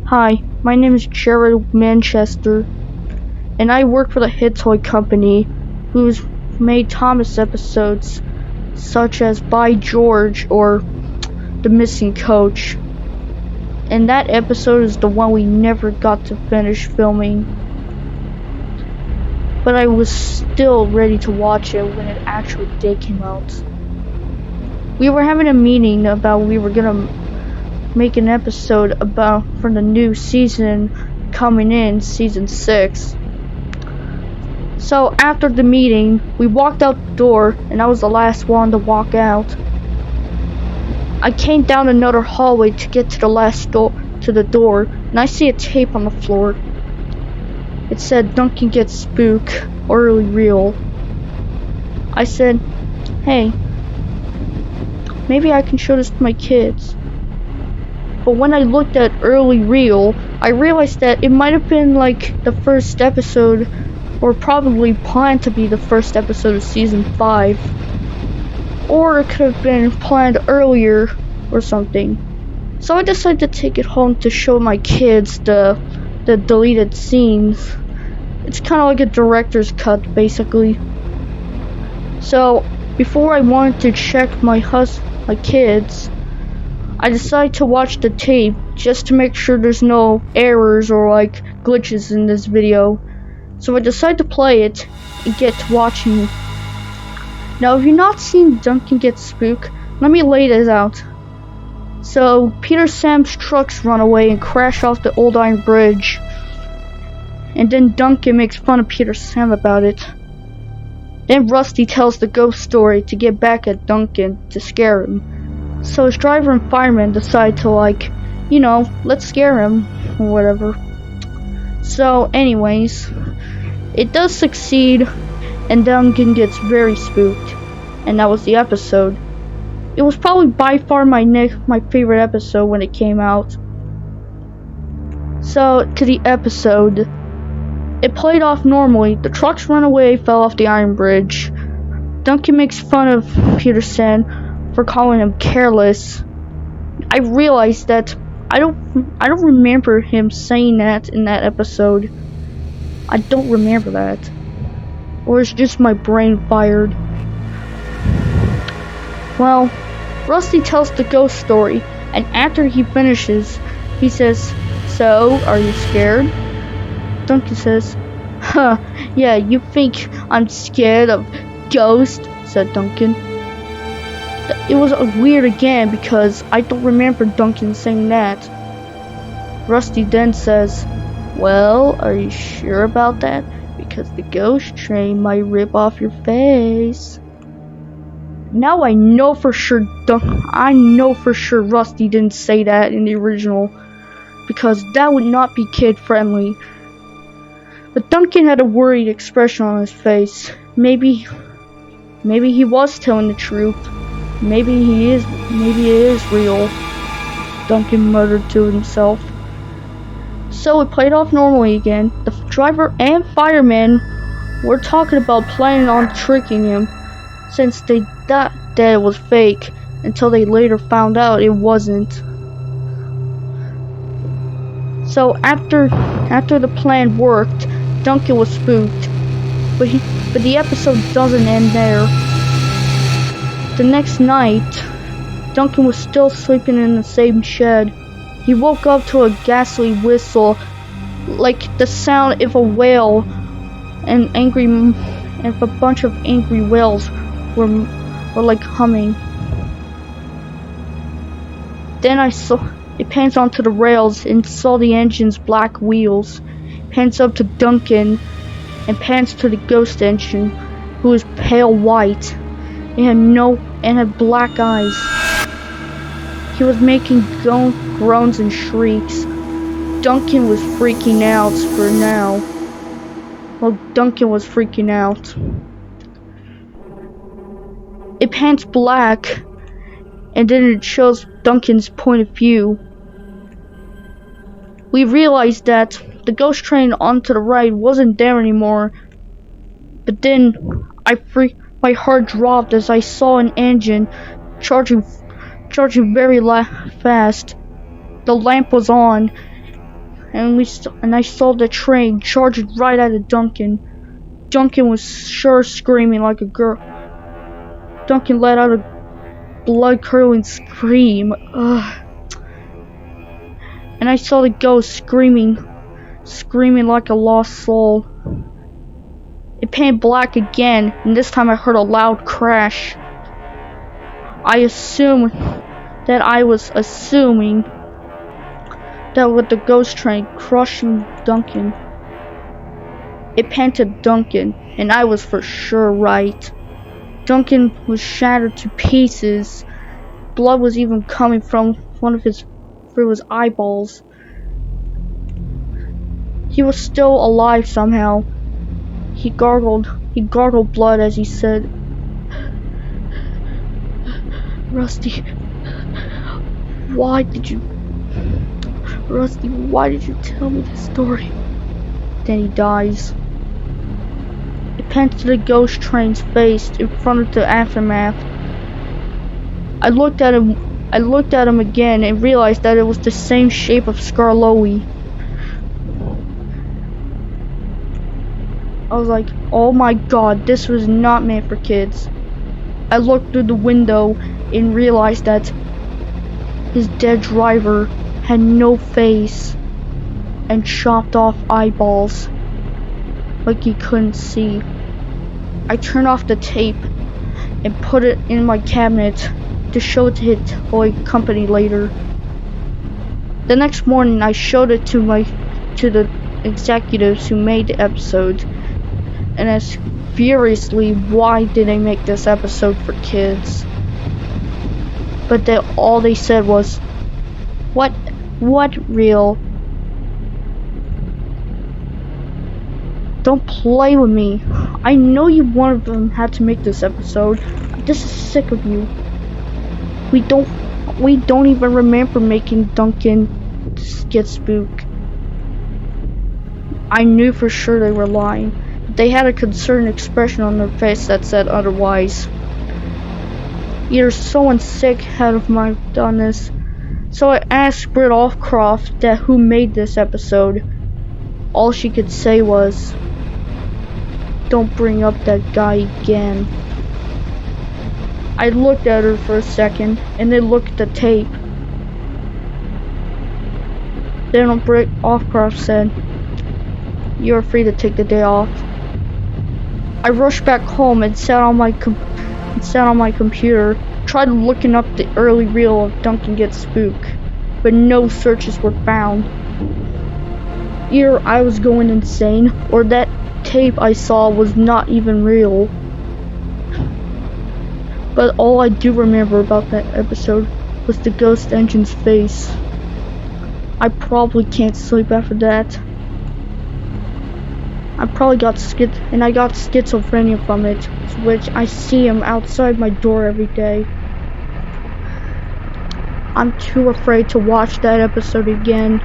Hi, my name is Jared Manchester, and I work for the Hit Toy Company, who's made Thomas episodes such as By George or The Missing Coach. And that episode is the one we never got to finish filming. But I was still ready to watch it when it actually did come out. We were having a meeting about we were gonna make an episode about for the new season coming in, season 6. So after the meeting, we walked out the door, and I was the last one to walk out. I came down another hallway to get to the door, and I see a tape on the floor. It said Duncan gets spooked, early reel. I said, hey, maybe I can show this to my kids. But when I looked at early reel, I realized that it might have been like the first episode, or probably planned to be the first episode of season 5. Or it could have been planned earlier or something. So I decided to take it home to show my kids the deleted scenes. It's kind of like a director's cut, basically. So before I wanted to check my kids, I decided to watch the tape just to make sure there's no errors or like glitches in this video. So I decided to play it and get to watching. Now, if you've not seen Duncan get spooked, let me lay this out. So Peter Sam's trucks run away and crash off the old iron bridge. And then Duncan makes fun of Peter Sam about it. Then Rusty tells the ghost story to get back at Duncan to scare him. So his driver and fireman decide to let's scare him or whatever. So anyways, it does succeed and Duncan gets very spooked. And that was the episode. It was probably by far my favorite episode when it came out. So to the episode, it played off normally. The trucks run away, fell off the iron bridge. Duncan makes fun of Peter Sam for calling him careless. I realized that I don't remember him saying that in that episode. I don't remember that. Or it's just my brain fired. Well, Rusty tells the ghost story, and after he finishes, he says, "So, are you scared?" Duncan says, "Huh, yeah, you think I'm scared of ghosts?" said Duncan. It was weird again because I don't remember Duncan saying that. Rusty then says, "Well, are you sure about that? Because the ghost train might rip off your face." Now I know for sure Rusty didn't say that in the original, because that would not be kid friendly. But Duncan had a worried expression on his face. Maybe he was telling the truth. Maybe it is real, Duncan muttered to himself. So it played off normally again. The driver and fireman were talking about planning on tricking him, since they thought that it was fake, until they later found out it wasn't. So after the plan worked, Duncan was spooked, but the episode doesn't end there. The next night, Duncan was still sleeping in the same shed. He woke up to a ghastly whistle, like the sound of a whale, and a bunch of angry whales were like humming. Then it pans onto the rails and saw the engine's black wheels. Pans up to Duncan and pans to the ghost engine, who is pale white and had black eyes. He was making groans and shrieks. Duncan was freaking out for now. Well, Duncan was freaking out. It pans black, and then it shows Duncan's point of view. We realized that the ghost train onto the right wasn't there anymore. But then my heart dropped as I saw an engine charging very fast. The lamp was on, and I saw the train charging right at Duncan. Duncan was sure screaming like a girl. Duncan let out a blood-curdling scream. Ugh. And I saw the ghost screaming like a lost soul. It painted black again, and this time I heard a loud crash. I was assuming that with the ghost train crushing Duncan. It panned to Duncan, and I was for sure right. Duncan was shattered to pieces. Blood was even coming from through his eyeballs. He was still alive somehow. He gargled blood as he said, Rusty, why did you tell me this story? Then he dies. It pans to the ghost train's face in front of the aftermath. I looked at him again and realized that it was the same shape of Skarloey. I was like, oh my god, this was not meant for kids. I looked through the window and realized that his dead driver had no face and chopped off eyeballs like he couldn't see. I turned off the tape and put it in my cabinet to show it to his toy company later. The next morning I showed it to the executives who made the episode and asked furiously why did they make this episode for kids. But all they said was, What real? Don't play with me. I know you one of them had to make this episode. This is sick of you. We don't even remember making Duncan get spooked. I knew for sure they were lying. They had a concerned expression on their face that said otherwise. Either someone sick had of my done this. So I asked Britt Offcroft who made this episode. All she could say was, don't bring up that guy again. I looked at her for a second and then looked at the tape. Then Britt Offcroft said, you're free to take the day off. I rushed back home and sat on my computer, tried looking up the early reel of Duncan Gets Spooked, but no searches were found. Either I was going insane, or that tape I saw was not even real. But all I do remember about that episode was the ghost engine's face. I probably can't sleep after that. I got schizophrenia from it, which I see him outside my door every day. I'm too afraid to watch that episode again.